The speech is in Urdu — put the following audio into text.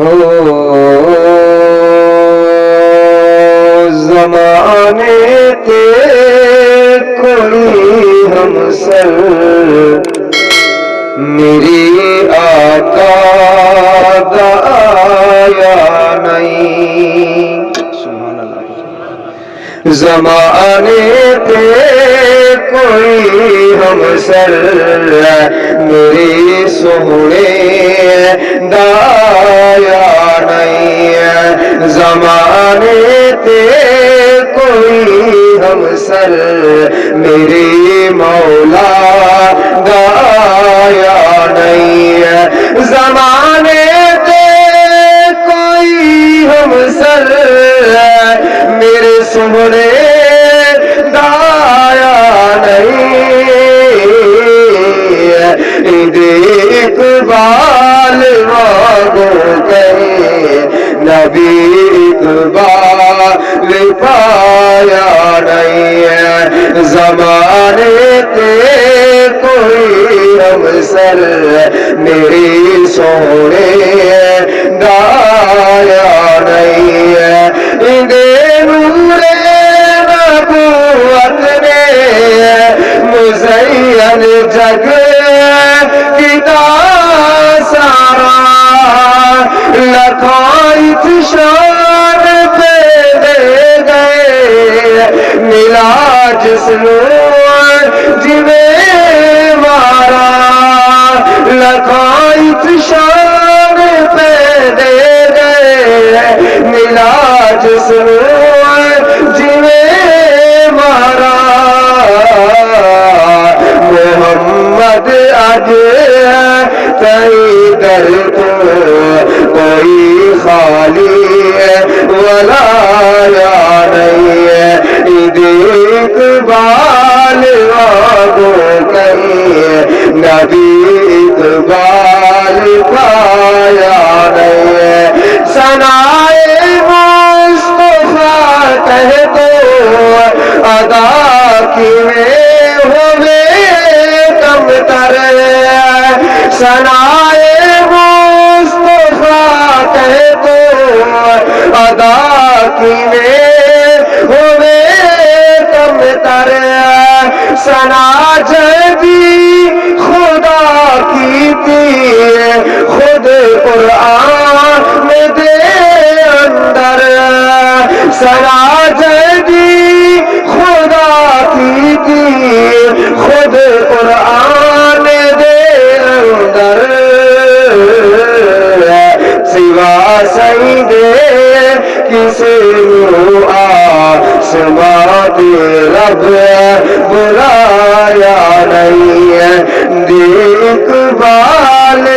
ہو زمانے تے کوئی ہمسر میری آقا دا آیا نہیں سبحان اللہ زمانے تے کوئی ہمسر میری سونے دا آیا نہیں زمانے تے کوئی ہمسر میری مولا دا آیا نہیں زمانے تے کوئی ہمسر میرے سونے دا آیا نہیں اقبال واگو کہیں نبی اقبال پایا نہیں ہے زمانے تے کوئی ہمسر میری سونے دا آیا نہیں ہے نور نبوت نے مزین جگ کتا سارا لکھائت شان پہ دے گئے ملا جس نور جویں مارا لکھائت شان پہ دے گئے ملا جس نور جویں مارا محمد اج تئی در تو کوئی خالی ولایا نہیں ہے اقبال واگو کہیں نبی اقبال پایا نہیں ہے ثنائے مصطفیٰ کہہ تو ادا کیویں ہوئے کم تر ثنائے مصطفیٰ کہہ تو ادا کیویں ہوئے کم تر ثنا جبی خدا کی تھی خود قرآن دے اندر ثنا جبی خدا کی تھی خود قرآن دے اندر سوا سید کسی آسماں دے رب بلایا نہیں ہے اقبال